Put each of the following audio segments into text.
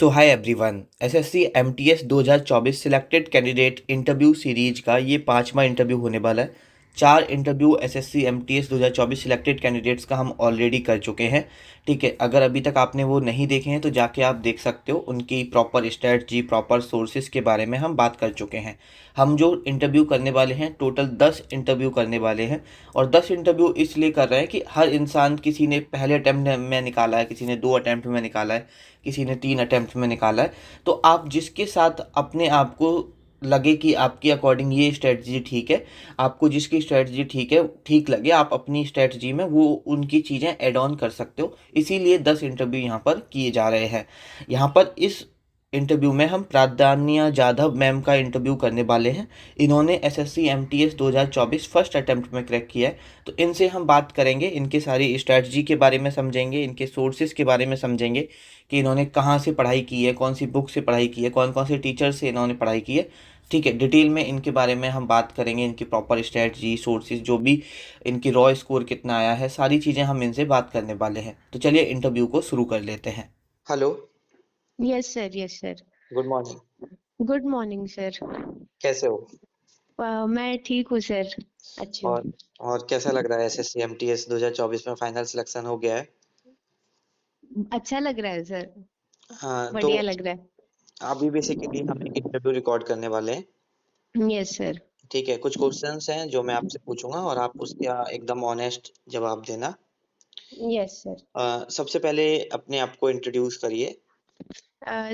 सो hi everyone. SSC MTS 2024 selected candidate interview series का ये पांचवा इंटरव्यू होने वाला है। 4 interview SSC MTS 2024 selected candidates का हम ऑलरेडी कर चुके हैं। ठीक है, अगर अभी तक आपने वो नहीं देखे हैं तो जाके आप देख सकते हो। उनकी प्रॉपर स्ट्रेटजी, प्रॉपर सोर्सेज के बारे में हम बात कर चुके हैं। हम जो इंटरव्यू करने वाले हैं, टोटल 10 इंटरव्यू करने वाले हैं। और 10 इंटरव्यू इसलिए कर रहे हैं कि हर इंसान, किसी ने पहले अटैम्प्ट में निकाला है, किसी ने 2 अटैम्प्ट में निकाला है, किसी ने 3 अटैम्प्ट में निकाला है। तो आप जिसके साथ अपने आप को लगे कि आपकी अकॉर्डिंग ये स्ट्रेटजी ठीक है, आपको जिसकी स्ट्रेटजी ठीक है, ठीक लगे, आप अपनी स्ट्रेटजी में वो उनकी चीज़ें ऐड ऑन कर सकते हो। इसीलिए 10 इंटरव्यू यहाँ पर किए जा रहे हैं। यहाँ पर इस इंटरव्यू में हम प्राधान्या जाधव मैम का इंटरव्यू करने वाले हैं। इन्होंने एसएससी एमटीएस 2024 फर्स्ट अटेम्प्ट में क्रैक किया है। तो इनसे हम बात करेंगे, इनकी सारी स्ट्रेटजी के बारे में समझेंगे, इनके सोर्सेज के बारे में समझेंगे कि इन्होंने कहाँ से पढ़ाई की है, कौन सी बुक से पढ़ाई की है, कौन कौन से टीचर से इन्होंने पढ़ाई की है। ठीक है, डिटेल में इनके बारे में हम बात करेंगे, इनकी प्रॉपर स्ट्रेटजी, सोर्सेज, जो भी इनकी रॉ स्कोर कितना आया है, सारी चीज़ें हम इनसे बात करने वाले हैं। तो चलिए इंटरव्यू को शुरू कर लेते हैं। Hello. Yes sir, yes sir. Good morning. Good morning sir. कैसे हो? मैं ठीक हूँ सर, अच्छी हूँ। और और कैसा लग रहा है? एसएससी एमटीएस 2024 में फाइनल सिलेक्शन हो गया है। अच्छा लग रहा है सर, हाँ, तो बढ़िया लग रहा अभी बेसिकली हम एक इंटरव्यू रिकॉर्ड करने वाले हैं। है। Yes sir. ठीक है, कुछ क्वेश्चंस हैं जो मैं आपसे पूछूंगा और आप उसका एकदम ऑनेस्ट जवाब देना। Yes sir. सबसे पहले अपने आप को इंट्रोड्यूस करिए।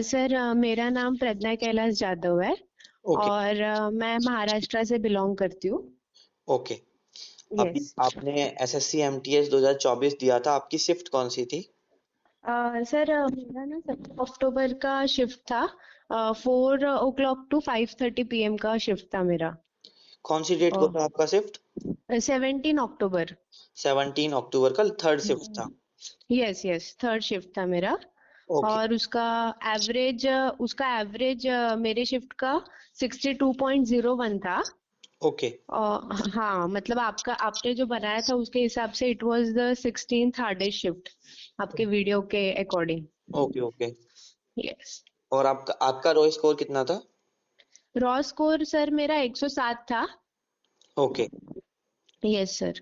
सर, मेरा नाम प्रज्ञा कैलाश जाधव है ओके। और मैं महाराष्ट्र से बिलोंग करती हूँ। ओके। अभी यस। आपने एसएससी एमटीएस 2024 दिया था, आपकी शिफ्ट कौन सी थी? सर, मेरा ना 7 अक्टूबर का शिफ्ट था। 4 o'clock to 5:30 PM का शिफ्ट था मेरा। कौन सी डेट को था आपका शिफ्ट? 17 अक्टूबर। 17 अक्टूबर का थर्ड शिफ्ट था। यस यस, थर्ड शिफ्ट था मेरा। ओके। और उसका एवरेज मेरे शिफ्ट का 62.01 था। ओके। हाँ, मतलब आपने जो बनाया था उसके हिसाब से it was the 16th hardest shift, आपके वीडियो के अकॉर्डिंग। ओके। ओके। यस। और आपका आपका रो स्कोर कितना था? रॉ स्कोर सर मेरा 107 था। ओके। Yes sir.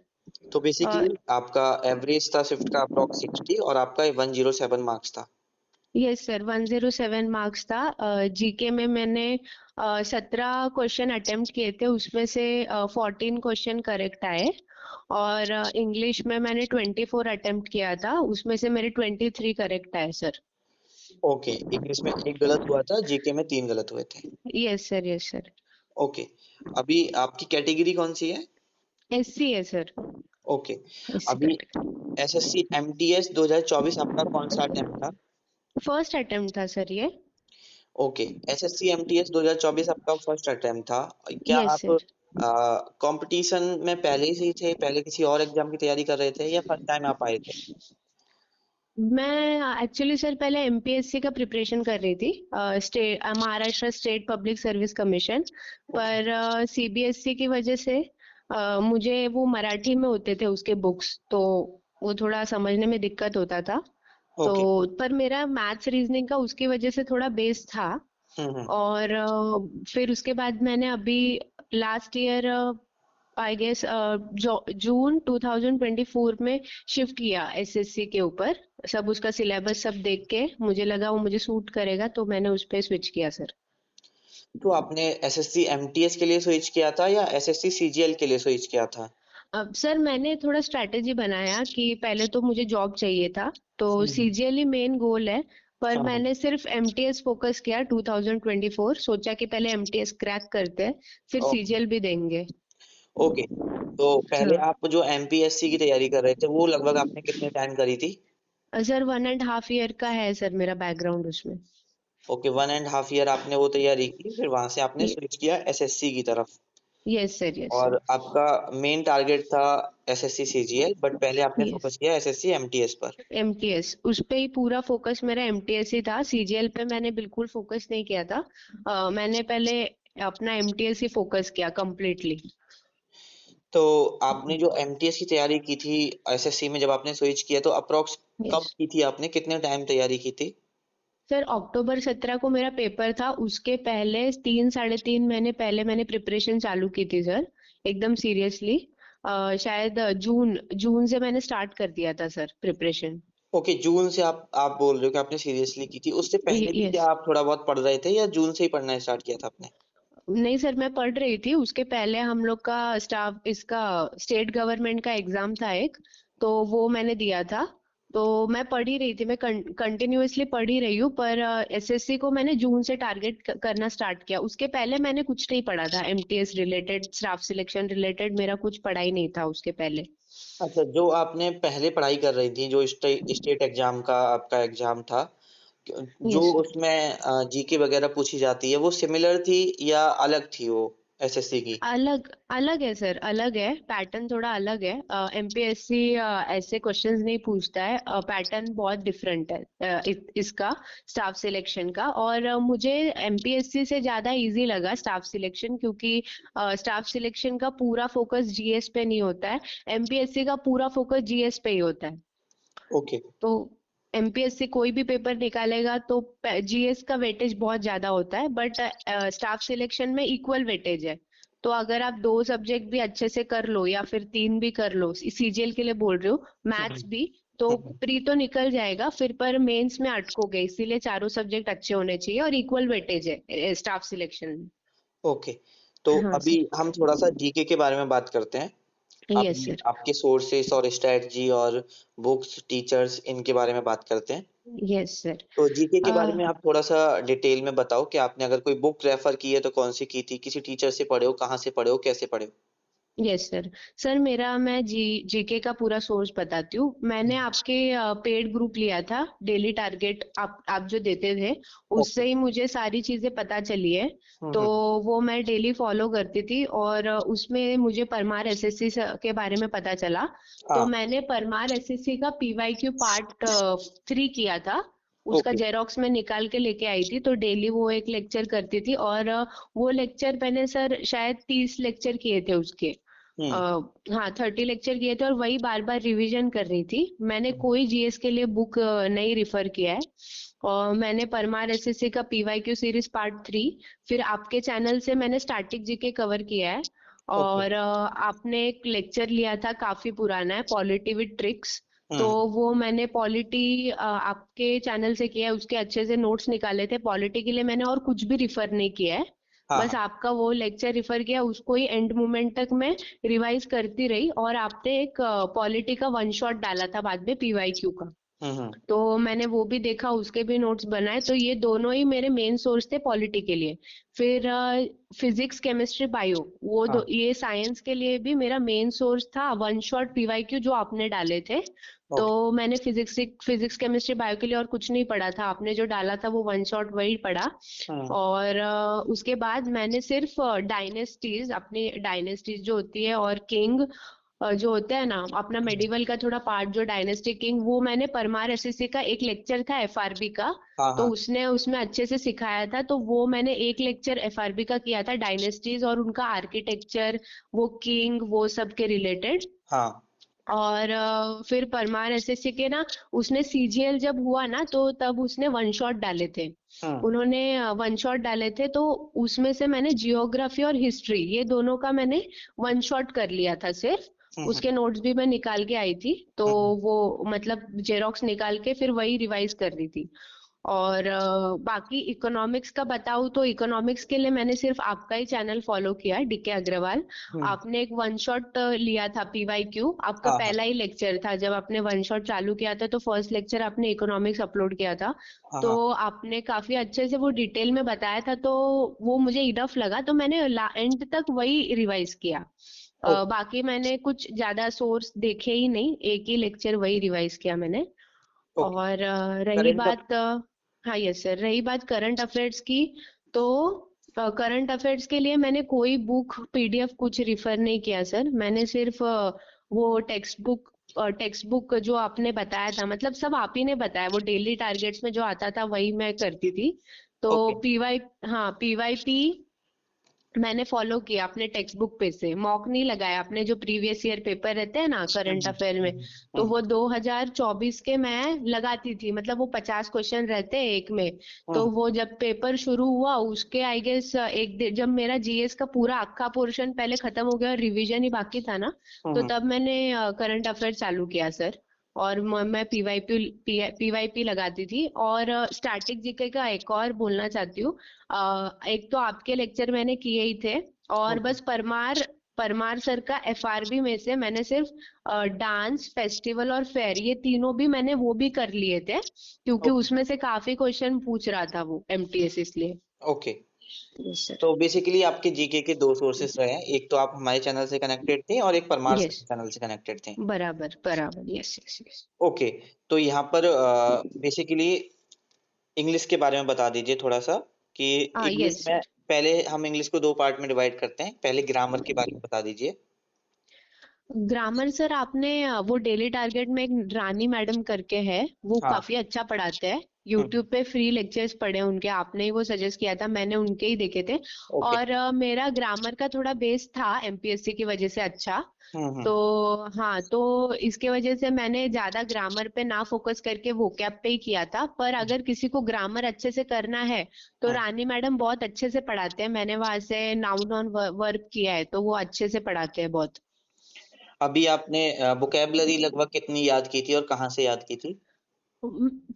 तो बेसिकली आपका एवरेज था शिफ्ट का अप्रॉक्स 60 और आपका 107 मार्क्स था। यस सर, 107 मार्क्स था। जीके में मैंने 17 क्वेश्चन अटेम्प्ट किए थे, उसमें से 14 क्वेश्चन करेक्ट आए। और इंग्लिश में मैंने 24 अटेम्प्ट किया था, उसमें से मेरे 23 करेक्ट आए सर। ओके, इंग्लिश में एक गलत हुआ था, जीके में 3 गलत हुए थे। Yes sir, yes sir. Okay. अभी आपकी कैटेगरी कौन सी है? एससी है सर। ओके। एससी अभी कैटेगरी। एसएससी एमटीएस 2024 आपका कौन सा अटेम्प्ट था? फर्स्ट अटेम्प्ट था सर ये। ओके। एसएससी एमटीएस 2024 आपका फर्स्ट अटेम्प्ट था। क्या यस आप सर। कंपटीशन में पहले से ही थे, पहले किसी और एग्जाम की तैयारी कर रहे थे या फर्स्ट टाइम आप आए थे? मैं एक्चुअली सर पहले एमपीएससी का प्रिपरेशन कर रही थी, Maharashtra state public service commission. Okay. पर सीबीएसई की वजह से मुझे वो मराठी में होते थे उसके बुक्स, तो वो थोड़ा समझने में दिक्कत होता था। तो ओके। पर मेरा मैथ्स रीजनिंग का उसकी वजह से थोड़ा बेस था। हम्म। और फिर उसके बाद मैंने अभी लास्ट ईयर आई गेस जून 2024 में शिफ्ट किया एसएससी के ऊपर। सब उसका सिलेबस सब देख के मुझे लगा वो मुझे सूट करेगा, तो मैंने उस पे स्विच किया सर। तो आपने एसएससी एमटीएस के लिए स्विच किया था या एसएससी सीजीएल के लिए स्विच किया था? अब सर मैंने थोड़ा स्ट्रैटेजी बनाया कि पहले तो मुझे जॉब चाहिए था, तो हम्म। सीजीएल ही मेन गोल है। पर हाँ। मैंने सिर्फ एमटीएस फोकस किया 2024, सोचा कि पहले एमटीएस क्रैक करते हैं, फिर ओके। सीजीएल भी देंगे। ओके। तो पहले हाँ। आप जो एमपीएससी की तैयारी कर रहे थे वो लगभग आपने कितने टाइम करी थी? सर 1.5 ईयर का है सर मेरा बैकग्राउंड उसमें। ओके, 1.5 ईयर आपने वो तैयारी की, फिर वहां से आपने स्विच किया एसएससी की तरफ। यस सर, यस और सर। आपका मेन टारगेट था एसएससी सीजीएल, बट पहले आपने यस। फोकस किया एसएससी एमटीएस पर। एमटीएस उस पे ही पूरा फोकस मेरा एमटीएस ही था, सीजीएल पे मैंने बिल्कुल फोकस नहीं किया था। मैंने पहले अपना एमटीएस ही फोकस किया कंप्लीटली। तो आपने जो एमटीएस की तैयारी की थी एसएससी में, जब आपने स्विच किया तो अप्रोक्स कब यस। की थी, आपने कितने टाइम तैयारी की थी? सर अक्टूबर 17 को मेरा पेपर था, उसके पहले 3 साढ़े 3 महीने पहले मैंने प्रिपरेशन चालू की थी सर, एकदम सीरियसली। शायद जून जून से मैंने स्टार्ट कर दिया था सर प्रिपरेशन। ओके, जून से आप बोल रहे हो कि आपने सीरियसली की थी। उससे पहले भी यस। क्या आप थोड़ा बहुत पढ़ रहे थे या जून से ही पढ़ना स्टार्ट किया था आपने? नहीं सर, मैं पढ़ रही थी, उसके पहले हम लोग का स्टाफ इसका स्टेट गवर्नमेंट का एग्जाम था एक, तो वो मैंने दिया था। तो मैं पढ़ ही रही थी, मैं कंटिन्यूअसली पढ़ ही रही हूँ, पर एसएससी को मैंने जून से टारगेट करना स्टार्ट किया। उसके पहले मैंने कुछ नहीं पढ़ा था, MTS related, staff selection related मेरा कुछ पढ़ा ही नहीं था उसके पहले। अच्छा, जो आपने पहले पढ़ाई कर रही थी, जो स्टेट एग्जाम का आपका एग्जाम था, जो यस। उसमें जीके वगैरह पूछी जाती है, वो सिमिलर थी या अलग थी वो एसएससी की? अलग अलग है सर, अलग है, पैटर्न थोड़ा अलग है। एमपीएससी ऐसे क्वेश्चंस नहीं पूछता है, पैटर्न बहुत डिफरेंट है इसका, स्टाफ सिलेक्शन का। और मुझे एमपीएससी से ज्यादा इजी लगा स्टाफ सिलेक्शन, क्योंकि स्टाफ सिलेक्शन का पूरा फोकस जीएस पे नहीं होता है, एमपीएससी का पूरा फोकस जीएस पे ही होता है। ओके। तो एमपीएससी कोई भी पेपर निकालेगा तो जीएस का वेटेज बहुत ज्यादा होता है, बट स्टाफ सिलेक्शन में इक्वल वेटेज है। तो अगर आप 2 सब्जेक्ट भी अच्छे से कर लो या फिर 3 भी कर लो, सीजीएल के लिए बोल रही हूँ, मैथ्स भी, तो हम्म। प्री तो निकल जाएगा फिर, पर मेंस में अटकोगे, इसीलिए चारों सब्जेक्ट अच्छे होने चाहिए और इक्वल वेटेज है स्टाफ सिलेक्शन में। ओके, तो हाँ अभी सर। हम थोड़ा सा जीके के बारे में बात करते हैं। यस अभी सर। आपके सोर्सेस और स्ट्रेटजी और बुक्स, टीचर्स, इनके बारे में बात करते हैं। Yes sir. तो जीके के बारे में आप थोड़ा सा डिटेल में बताओ कि आपने अगर कोई बुक रेफर की है तो कौन सी की थी, किसी टीचर से पढ़े हो, कहाँ से पढ़े हो, कैसे पढ़े हो? Yes sir. सर मेरा, मैं जीके का पूरा सोर्स बताती हूँ। मैंने आपके पेड ग्रुप लिया था, डेली टारगेट आप जो देते थे, ओके। उससे ही मुझे सारी चीजें पता चली है। तो हम्म। वो मैं डेली फॉलो करती थी, और उसमें मुझे परमार एसएससी के बारे में पता चला। तो हाँ। मैंने परमार एसएससी का पीवाईक्यू पार्ट 3 किया था, उसका ओके। जेरोक्स में निकाल के लेके आई थी, तो डेली वो एक लेक्चर करती थी। और वो लेक्चर मैंने सर शायद 30 लेक्चर किए थे उसके। हम्म। हाँ, 30 लेक्चर किए थे, और वही बार बार रिवीजन कर रही थी। मैंने कोई जीएस के लिए बुक नहीं रिफर किया है। और मैंने परमार एसएससी का पीवाईक्यू सीरीज पार्ट 3, फिर आपके चैनल से मैंने स्टैटिक जीके कवर किया है। ओके। और आपने एक लेक्चर लिया था, काफी पुराना है, पॉलिटी विद ट्रिक्स। तो हम्म। वो मैंने पॉलिटी आपके चैनल से किया है, उसके अच्छे से नोट्स निकाले थे। पॉलिटी के लिए मैंने और कुछ भी रिफर नहीं किया है, हाँ, बस हाँ। आपका वो लेक्चर रिफर किया, उसको ही एंड मोमेंट तक मैं रिवाइज करती रही। और आपने एक पॉलिटी का वन शॉट डाला था बाद में पीवाईक्यू का, हम्म। तो मैंने वो भी देखा, उसके भी नोट्स बनाए। तो ये दोनों ही मेरे मेन सोर्स थे पॉलिटी के लिए। फिर फिजिक्स, केमिस्ट्री, बायो, वो हाँ। दो, ये साइंस के लिए भी मेरा मेन सोर्स था वन शॉट पीवाईक्यू जो आपने डाले थे। तो ओके। मैंने फिजिक्स केमिस्ट्री बायो के लिए और कुछ नहीं पढ़ा था, आपने जो डाला था वो वन शॉट वही पढ़ा। हम्म। और उसके बाद मैंने सिर्फ डायनेस्टीज, अपनी डायनेस्टीज जो होती है, और किंग जो होता है ना अपना मेडिवल का थोड़ा पार्ट, जो डायनेस्टी किंग, वो मैंने परमार एसएससी का एक लेक्चर था एफआरबी का, हाँ, तो हाँ। उसने उसमें अच्छे से सिखाया था, तो वो मैंने एक लेक्चर एफआरबी का किया था, डायनेस्टीज और उनका आर्किटेक्चर, वो किंग, वो सब के रिलेटेड। हाँ। और फिर परमार एसएससी के ना, उसने सीजीएल जब हुआ ना, तो तब उसने वन शॉट डाले थे, हम्म। उन्होंने वन शॉट डाले थे। तो उसमें से मैंने जियोग्राफी और हिस्ट्री, ये दोनों का मैंने वन शॉट कर लिया था सिर्फ। हम्म। उसके नोट्स भी मैं निकाल के आई थी, तो हम्म। वो मतलब जेरोक्स निकाल के फिर वही रिवाइज कर रही थी। और बाकी इकोनॉमिक्स का बताऊं तो इकोनॉमिक्स के लिए मैंने सिर्फ आपका ही चैनल फॉलो किया, डीके अग्रवाल। हम्म। आपने एक वन शॉट लिया था पीवाईक्यू, आपका हाँ, हाँ। पहला ही लेक्चर था जब आपने वन शॉट चालू किया था, तो फर्स्ट लेक्चर आपने इकोनॉमिक्स अपलोड किया था। हाँ, तो हाँ। आपने काफी अच्छे से वो डिटेल में बताया था, तो वो मुझे इनफ लगा, तो मैंने एंड तक वही रिवाइज किया। ओके। बाकी मैंने कुछ ज्यादा सोर्स देखे ही नहीं, एक ही लेक्चर वही रिवाइज किया मैंने। ओके। और रही करंट बात हाँ यस सर, रही बात करंट अफेयर्स की, तो करंट अफेयर्स के लिए मैंने कोई बुक पीडीएफ कुछ रिफर नहीं किया सर। मैंने सिर्फ वो टेक्स्ट बुक जो आपने बताया था, मतलब सब आप ही ने बताया, वो डेली टारगेट्स में जो आता था वही मैं करती थी। तो ओके। पीवाई हाँ, पीवाईपी मैंने फॉलो किया अपने टेक्स्ट बुक पे से, मॉक नहीं लगाया। अपने जो प्रीवियस ईयर पेपर रहते हैं ना करंट अफेयर में, तो वो 2024 के मैं लगाती थी। मतलब वो 50 क्वेश्चन रहते हैं एक में। तो वो जब पेपर शुरू हुआ उसके आई गेस एक दिन जब मेरा जीएस का पूरा अक्का पोर्शन पहले खत्म हो गया और रिवीजन ही बाकी था ना, तो तब मैंने करंट अफेयर चालू किया सर। और मैं पीवाईपी लगाती थी। और स्टैटिक जीके का एक और बोलना चाहती हूँ। एक तो आपके लेक्चर मैंने किए ही थे, और बस परमार परमार सर का एफआरबी में से मैंने सिर्फ डांस, फेस्टिवल और फेयर, ये तीनों भी मैंने वो भी कर लिए थे, क्योंकि उसमें से काफी क्वेश्चन पूछ रहा था वो एमटीएस, इसलिए। ओके। Yes sir. तो बेसिकली आपके जीके के 2 सोर्सेस रहे हैं, एक तो आप हमारे चैनल से कनेक्टेड थे और एक परमार सर यस, के चैनल से कनेक्टेड थे। बराबर बराबर, यस यस यस। ओके, तो यहाँ पर बेसिकली इंग्लिश के बारे में बता दीजिए थोड़ा-सा कि हाँ इंग्लिश यस में सर। पहले हम इंग्लिश को 2 पार्ट में डिवाइड करते हैं। पहले ग्रामर के बारे में बता दीजिए। ग्रामर सर आपने वो डेली टारगेट में एक रानी मैडम करके है, वो हाँ। काफी अच्छा पढ़ाते हैं। हुँ, यूट्यूब पे फ्री लेक्चर्स पढ़े उनके, आपने ही वो सजेस्ट किया था, मैंने उनके ही देखे थे। ओके। और मेरा ग्रामर का थोड़ा बेस था एमपीएससी की वजह से अच्छा। हुँ, हुँ। तो हाँ, तो इसके वजह से मैंने ज्यादा ग्रामर पे ना फोकस करके वोकैब पे ही किया था। पर अगर किसी को ग्रामर अच्छे से करना है तो हुँ। रानी मैडम बहुत अच्छे से पढ़ाते हैं। मैंने वहां से नाउन ऑन वर्ब किया है, तो वो अच्छे से पढ़ाते हैं बहुत। अभी आपने वोकैब्युलरी लगभग कितनी याद की थी और कहाँ से याद की थी?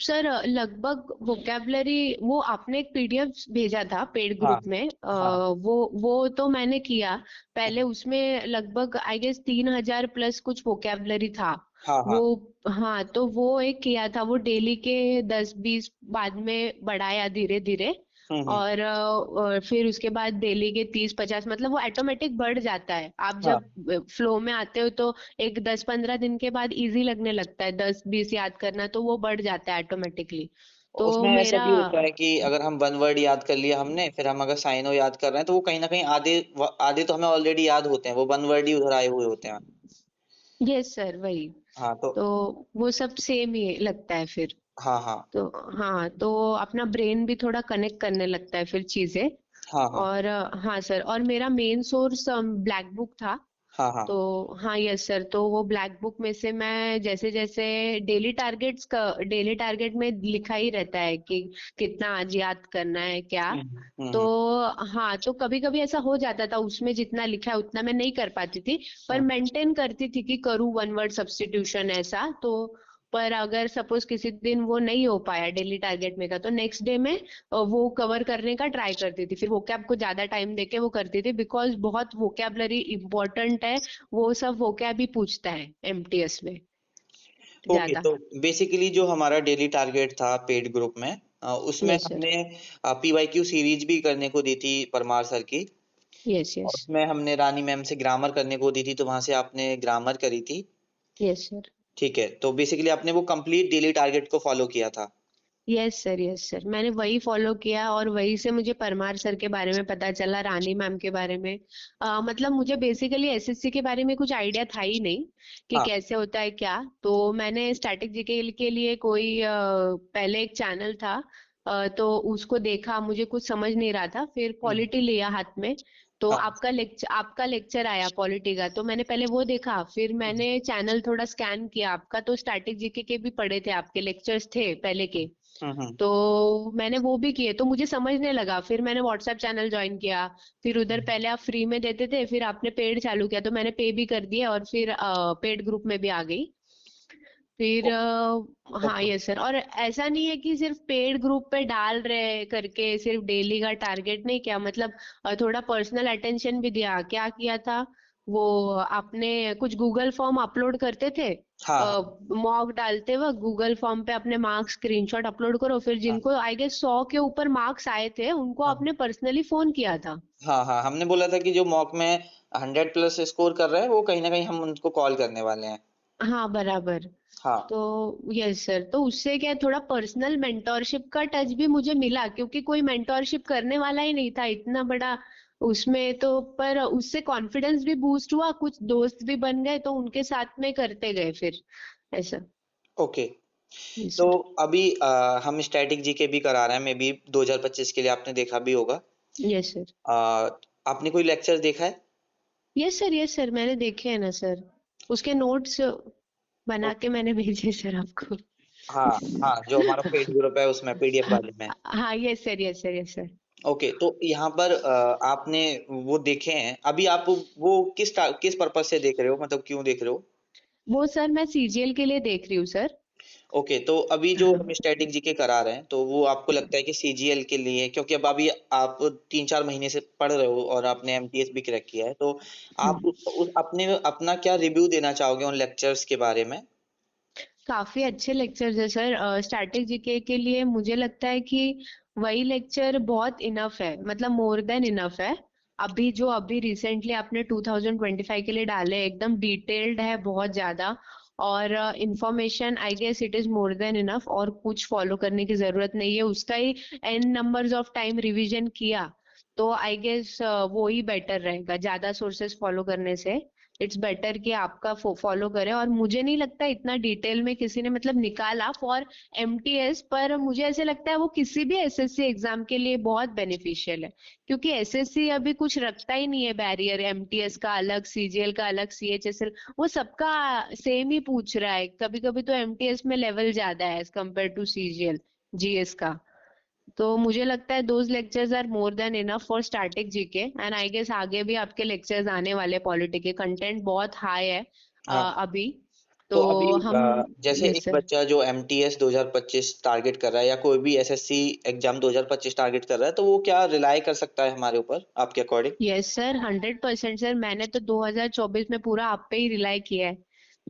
सर लगभग वोकेबलरी वो आपने एक पीडीएफ भेजा था पेड हाँ, ग्रुप में, हाँ। वो तो मैंने किया पहले। उसमें लगभग आई गेस 3000 प्लस कुछ वोकेबलरी था हाँ, वो। हाँ। हाँ, तो वो एक किया था, वो डेली के 10-20 बाद में बढ़ाया धीरे धीरे। हुँ, हुँ। और फिर उसके बाद डेली के 30-50, मतलब वो ऑटोमेटिक बढ़ जाता है। आप हाँ, जब फ्लो में आते हो तो एक 10-15 दिन के बाद इजी लगने लगता है 10-20 याद करना, तो वो बढ़ जाता है ऑटोमेटिकली। तो उसमें ऐसा मेरा भी होता है कि अगर हम 1 वर्ड याद कर लिया हमने, फिर हम अगर साइन ओ याद कर रहे हैं, तो वो कहीं न कहीं आधे तो हमें ऑलरेडी याद होते हैं, वो 1 वर्ड ही उधर आए हुए होते हैं। यस सर, वही। हाँ, तो तो वो सब सेम ही लगता है फिर। हाँ, हाँ। तो हाँ, तो अपना ब्रेन भी थोड़ा कनेक्ट करने लगता है फिर चीजें। हाँ, हाँ। और हाँ सर, और मेरा मेन सोर्स ब्लैक बुक था। हाँ, हाँ। तो हाँ यस सर, तो वो ब्लैक बुक में से मैं जैसे जैसे डेली टारगेट में लिखा ही रहता है कि कितना आज याद करना है क्या। हुँ, हुँ, तो हुँ, हाँ, तो कभी कभी ऐसा हो जाता था उसमें जितना लिखा है उतना मैं नहीं कर पाती थी, पर हुँ। मेंटेन करती थी कि करूँ वन वर्ड सब्स्टिट्यूशन ऐसा। तो पर अगर सपोज किसी दिन वो नहीं हो पाया डेली टारगेट में का, तो नेक्स्ट डे में वो कवर करने का ट्राई करती थी। फिर वोकैब को ज्यादा टाइम देके वो करती थी, बिकॉज बहुत वोकैबलरी इम्पोर्टेंट है। वो सब वोकैब ही पूछता है एमटीएस में ओके, ज्यादा। तो बेसिकली जो हमारा डेली टारगेट था पेड ग्रुप में उसमें यस सर। हमने पीवाईक्यू सीरीज भी करने को दी थी परमार सर की यस और यस। उसमें हमने रानी मैम से ग्रामर करने को दी थी, तो वहाँ से आपने ग्रामर करी थी। Yes sir. ठीक है, तो बेसिकली आपने वो कंप्लीट डेली टारगेट को फॉलो किया था। यस सर, मैंने वही फॉलो किया और वही से मुझे परमार सर के बारे में पता चला, रानी मैम के बारे में। मतलब मुझे बेसिकली एसएससी के बारे में कुछ आइडिया था ही नहीं कि हाँ, कैसे होता है क्या। तो मैंने स्टैटिक जीके के लिए कोई पहले एक चैनल था, तो उसको देखा, मुझे कुछ समझ नहीं रहा था, फिर हुँ, पॉलिटी लिया हाथ में। तो हाँ, आपका लेक्चर आया पॉलिटी का, तो मैंने पहले वो देखा, फिर मैंने चैनल थोड़ा स्कैन किया आपका, तो स्टैटिक जीके के भी पढ़े थे, आपके लेक्चर्स थे पहले के। हुँ, हुँ, तो मैंने वो भी किए, तो मुझे समझने लगा। फिर मैंने व्हाट्सएप चैनल ज्वाइन किया। फिर उधर पहले आप फ्री में देते थे, फिर आपने पेड चालू किया, तो मैंने पे भी कर दिया और फिर पेड ग्रुप में भी आ गई। फिर ओ हाँ ओके, ये सर, और ऐसा नहीं है कि सिर्फ पेड ग्रुप पे डाल रहे करके सिर्फ डेली का टारगेट नहीं किया, मतलब थोड़ा पर्सनल अटेंशन भी दिया। क्या किया था वो, आपने कुछ गूगल फॉर्म अपलोड करते थे, हाँ, हाँ, मॉक डालते वक्त गूगल फॉर्म पे अपने मार्क्स स्क्रीनशॉट अपलोड करो, फिर हाँ, जिनको आई गेस 100 के ऊपर मार्क्स आए थे उनको हाँ, आपने पर्सनली फोन किया था। हाँ, हाँ, हमने बोला था कि जो मॉक में 100 प्लस स्कोर कर रहे हैं, वो कहीं न कहीं हम उनको कॉल करने वाले हैं। हाँ बराबर। हाँ, तो यस सर, तो उससे क्या थोड़ा पर्सनल मेंटोरशिप का टच भी मुझे मिला, क्योंकि कोई मेंटोरशिप करने वाला ही नहीं था इतना बड़ा उसमें। तो पर उससे कॉन्फिडेंस भी बूस्ट हुआ, कुछ दोस्त भी बन गए, तो उनके साथ में करते गए फिर ऐसा। ओके। यस तो सर। अभी हम स्टैटिक जीके भी करा रहे हैं, मे बी 2025 के लिए आपने देखा भी होगा। Yes sir. आपने कोई लेक्चर देखा है? यस सर मैंने देखे हैं ना सर, उसके नोट्स बना के मैंने भेजे सर आपको। हाँ, हाँ, जो हमारा पेड ग्रुप है उसमें पीडीएफ हाँ वाले में। हाँ, यस सर। ओके, तो यहाँ पर आपने वो देखे हैं, अभी आप वो किस पर्पज़ से देख रहे हो? मतलब क्यों देख रहे हो? वो सर मैं सीजीएल के लिए देख रही हूँ सर। ओके, तो अभी जो हाँ। हम स्टैटिक जीके करा रहे हैं, तो वो आपको लगता है कि सीजीएल के लिए, क्योंकि अब अभी आप 3-4 महीने से पढ़ रहे हो और आपने एमटीएस भी क्रैक किया है, तो आप हम्म। उस अपने अपना क्या रिव्यू देना चाहोगे उन लेक्चर्स के बारे में? काफी अच्छे लेक्चर्स है सर। स्टैटिक जीके के लिए मुझे लगता है कि वही लेक्चर बहुत इनफ है, मतलब मोर देन इनफ है। अभी रिसेंटली आपने 2025 के लिए डाले एकदम डिटेल्ड है बहुत ज्यादा। और information I guess it is more than enough, और कुछ फॉलो करने की जरूरत नहीं है। उसका ही n numbers of time revision किया तो आई गेस वो ही बेटर रहेगा ज्यादा सोर्सेस फॉलो करने से। इट्स बेटर कि आपका फॉलो करें। और मुझे नहीं लगता इतना डिटेल में किसी ने मतलब निकाला फॉर एमटीएस, पर मुझे ऐसे लगता है वो किसी भी एसएससी एग्जाम के लिए बहुत बेनिफिशियल है। क्योंकि एसएससी अभी कुछ रखता ही नहीं है बैरियर, एमटीएस का अलग, सीजीएल का अलग, सीएचएसएल वो सबका सेम ही पूछ रहा है। कभी कभी तो एमटीएस में लेवल ज्यादा है as compare to CGL GS का। तो मुझे लगता है those lectures are more than enough for static GK. And I guess आगे भी आपके लेक्चर्स आने वाले, पॉलिटी के कंटेंट बहुत हाई है हाँ, अभी। तो तो अभी हम जैसे एक यस सर। बच्चा जो एमटीएस 2025 टारगेट कर रहा है या कोई भी एसएससी एग्ज़ाम 2025 टारगेट कर रहा है, तो वो क्या रिलाय कर सकता है हमारे ऊपर, आपके अकॉर्डिंग? यस सर 100% सर, मैंने तो 2024 में पूरा आप पे ही रिलाई किया है।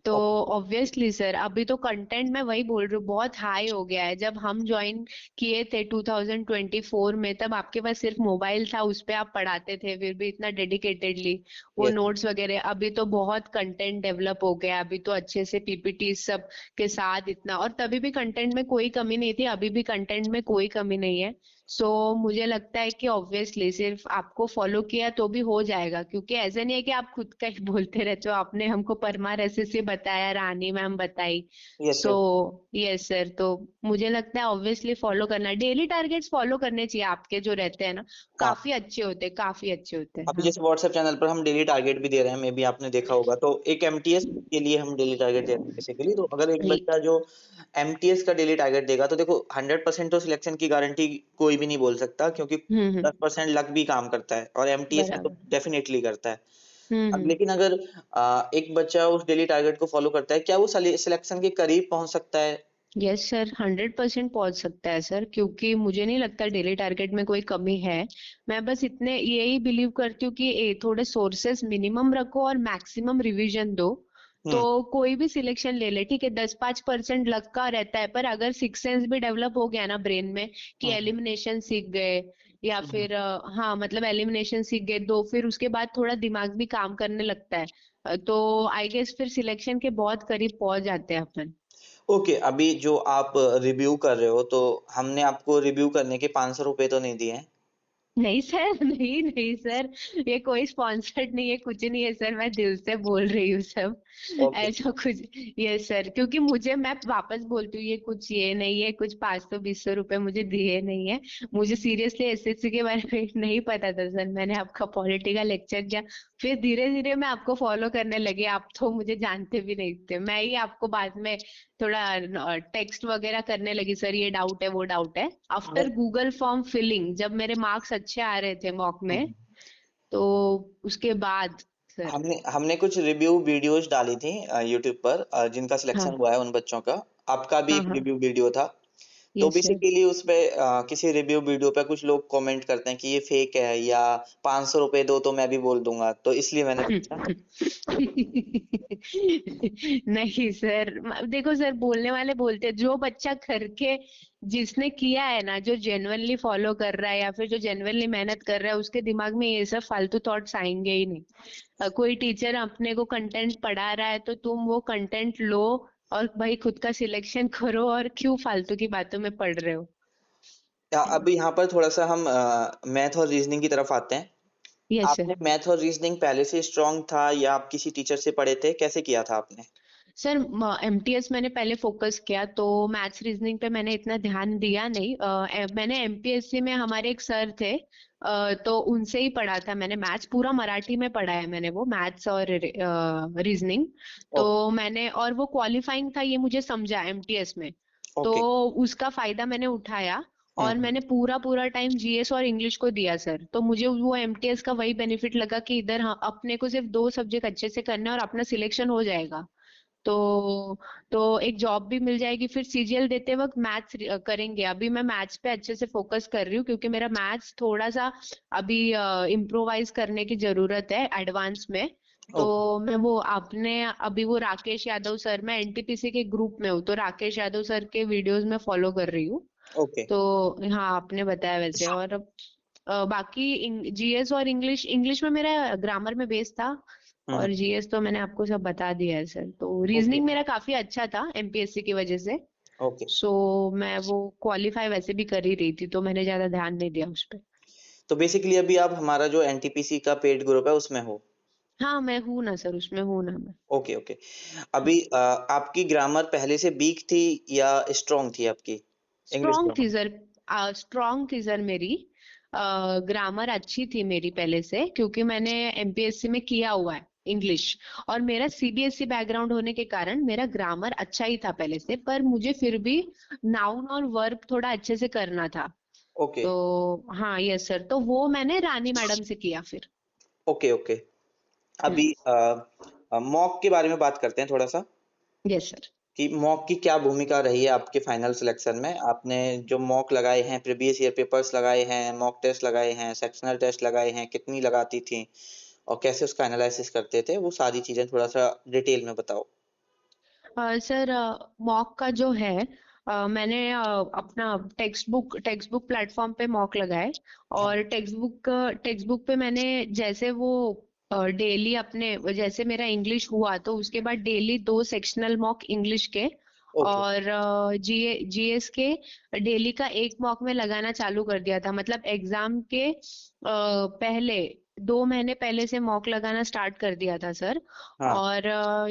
तो ऑब्वियसली सर अभी तो कंटेंट मैं वही बोल रही हूँ बहुत हाई हो गया है। जब हम ज्वाइन किए थे 2024 में तब आपके पास सिर्फ मोबाइल था, उस पे आप पढ़ाते थे फिर भी इतना डेडिकेटेडली वो यस। नोट्स वगैरह। अभी तो बहुत कंटेंट डेवलप हो गया, अभी तो अच्छे से पीपीटी सब के साथ इतना, और तभी भी कंटेंट में कोई कमी नहीं थी, अभी भी कंटेंट में कोई कमी नहीं है। सो मुझे लगता है कि ऑब्वियसली सिर्फ आपको फॉलो किया तो भी हो जाएगा, क्योंकि ऐसा नहीं है कि आप खुद का ही बोलते रहते हो। आपने हमको परमार एसएससी बताया, रानी मैम बताई। Yes, so yes. Yes sir, तो मुझे लगता है ऑब्वियसली फॉलो करना, डेली टारगेट्स फॉलो करने चाहिए आपके जो रहते हैं ना, हाँ। काफी अच्छे होते हैं। अभी हाँ जैसे व्हाट्सएप चैनल पर हम डेली टारगेट भी दे रहे हैं, मे बी आपने देखा होगा, तो एक एमटीएस के लिए हम डेली टारगेट दे रहे हैं बेसिकली। तो अगर एक जी। बच्चा जो एमटीएस का डेली टारगेट देगा, तो देखो 100% तो सिलेक्शन की गारंटी कोई भी नहीं बोल सकता, क्योंकि हम्म। 10% लक भी काम करता है और एमटीएस में तो बराबर। डेफिनेटली करता है। अब हम्म। लेकिन अगर एक बच्चा उस डेली टारगेट को फॉलो करता है, क्या वो सिलेक्शन के करीब पहुंच सकता है? यस सर 100% पहुंच सकता है सर, क्योंकि मुझे नहीं लगता डेली टारगेट में कोई कमी है। मैं बस इतने यही बिलीव करती हूँ कि थोड़े सोर्सेस मिनिमम रखो और मैक्सिमम रिवीजन दो। तो हम्म। कोई भी सिलेक्शन ले ले, ठीक है 10-5% लक का रहता है, पर अगर सिक्स सेंस भी डेवलप हो गया ना ब्रेन में कि हम्म। एलिमिनेशन सीख गए, या हम्म। फिर हाँ मतलब एलिमिनेशन सीख गए दो, फिर उसके बाद थोड़ा दिमाग भी काम करने लगता है। तो आई गेस फिर सिलेक्शन के बहुत करीब पहुंच जाते हैं अपन। ओके, अभी जो आप रिव्यू कर रहे हो, तो हमने आपको रिव्यू करने के 500 रुपए तो नहीं दिए हैं? नहीं सर नहीं सर, ये कोई स्पॉन्सर्ड नहीं है, कुछ नहीं है सर, मैं दिल से बोल रही हूँ सब। ओके। ऐसा कुछ ये सर, क्योंकि मुझे, मैं वापस बोलती हूँ, ये कुछ ये नहीं है कुछ 500-200 रुपए मुझे दिए नहीं है। मुझे सीरियसली एसएससी के बारे में नहीं पता था सर, मैंने आपका पॉलिटी का लेक्चर किया, फिर धीरे धीरे मैं आपको फॉलो करने लगी। आप तो मुझे जानते भी नहीं थे, मैं ही आपको बाद में थोड़ा टेक्स्ट वगैरह करने लगी, सर ये डाउट है वो डाउट है, आफ्टर नहीं। गूगल फॉर्म फिलिंग, जब मेरे मार्क्स अच्छे आ रहे थे मॉक में। हम्म। तो उसके बाद सर। हमने हमने कुछ रिव्यू वीडियोस डाली थी यूट्यूब पर, जिनका सिलेक्शन हाँ हुआ है उन बच्चों का। आपका भी हाँ एक हाँ। रिव्यू वीडियो था। तो यस सर। बेसिकली उसपे किसी रिव्यू वीडियो पे कुछ लोग कमेंट करते हैं कि ये फेक है, या 500 रुपए दो तो मैं भी बोल दूंगा, तो इसलिए मैंने पूछा। नहीं सर, देखो सर बोलने वाले बोलते हैं, जो बच्चा करके जिसने किया है ना, जो जेन्युइनली फॉलो कर रहा है या फिर जो जेन्युइनली मेहनत कर रहा है, उसके दिमाग में ये सब फालतू थॉट्स आएंगे ही नहीं। कोई टीचर अपने को कंटेंट पढ़ा रहा है तो तुम वो कंटेंट लो और भाई खुद का सिलेक्शन करो, और क्यों फालतू की बातों में पढ़ रहे हो। अब यहाँ पर थोड़ा सा हम मैथ और रीजनिंग की तरफ आते हैं। Yes sir. आपने मैथ और रीजनिंग पहले से स्ट्रांग था, या आप किसी टीचर से पढ़े थे, कैसे किया था आपने? सर एमटीएस मैंने पहले फोकस किया तो मैथ्स रीजनिंग पे मैंने इतना ध्यान दिया नहीं। मैंने एमपीएससी में हमारे एक सर थे, तो उनसे ही पढ़ा था मैंने। मैथ्स पूरा मराठी में पढ़ा है मैंने, वो मैथ्स और रीजनिंग। तो ओके मैंने, और वो क्वालिफाइंग था ये मुझे समझा एमटीएस में, तो ओके। उसका फायदा मैंने उठाया। और हम्म। मैंने पूरा पूरा टाइम जीएस और इंग्लिश को दिया सर। तो मुझे वो एमटीएस का वही बेनिफिट लगा कि इधर अपने को सिर्फ 2 सब्जेक्ट अच्छे से करने और अपना सिलेक्शन हो जाएगा। तो एक जॉब भी मिल जाएगी। फिर सीजीएल देते वक्त मैथ्स करेंगे। अभी मैं मैथ्स पे अच्छे से फोकस कर रही हूँ क्योंकि मेरा मैथ्स थोड़ा सा अभी इम्प्रोवाइज करने की जरूरत है एडवांस में। तो ओके मैं वो आपने अभी वो राकेश यादव सर, मैं एनटीपीसी के ग्रुप में हूँ तो राकेश यादव सर के वीडियोस में फॉलो कर रही हूँ। ओके। तो हाँ, आपने बताया वैसे। और बाकी जीएस और इंग्लिश, इंग्लिश में मेरा ग्रामर में बेस था। हम्म। और जीएस तो मैंने आपको सब बता दिया है सर। तो ओके रीजनिंग मेरा काफी अच्छा था एमपीएससी की वजह से। ओके। सो मैं वो क्वालिफाई वैसे भी कर ही रही थी तो मैंने ज्यादा ध्यान नहीं दिया उस पे। तो बेसिकली अभी आप हमारा जो एनटीपीसी का पेड ग्रुप है उसमें हो? हाँ मैं हूँ ना सर, उसमें हूँ ना मैं। Okay okay. अभी आपकी ग्रामर पहले से वीक थी या स्ट्रांग थी आपकी इंग्लिश स्ट्रॉन्ग थी ग्रामर? सर। स्ट्रॉन्ग थी सर मेरी। ग्रामर अच्छी थी मेरी पहले से, क्योंकि मैंने एमपीएससी में किया हुआ है इंग्लिश। और मेरा सीबीएसई बैकग्राउंड होने के कारण मेरा ग्रामर अच्छा ही था पहले से, पर मुझे फिर भी नाउन और वर्ब थोड़ा अच्छे से करना था। ओके तो हाँ, यस सर, तो वो मैंने रानी मैडम से किया फिर। Okay okay. हम्म। अभी मॉक के बारे में बात करते हैं थोड़ा सा यस सर। कि मॉक की क्या भूमिका रही है आपके फाइनल सिलेक्शन में। आपने जो मॉक लगाए हैं, प्रीवियस ईयर पेपर्स लगाए हैं, मॉक टेस्ट लगाए हैं, सेक्शनल टेस्ट लगाए हैं, कितनी लगाती थी और कैसे उसका एनालिसिस करते थे, वो सारी चीजें थोड़ा सा डिटेल में बताओ। सर मॉक का जो है, मैंने अपना टेक्स्ट बुक प्लेटफॉर्म पे मॉक लगाए। हाँ। और टेक्स्ट बुक पे मैंने जैसे वो डेली अपने, जैसे मेरा इंग्लिश हुआ तो उसके बाद डेली 2 सेक्शनल मॉक इंग्लिश के। ओके और जीएस के डेली का एक मॉक में लगाना चालू कर दिया था। मतलब एग्जाम के पहले 2 महीने पहले से मॉक लगाना स्टार्ट कर दिया था सर। हाँ और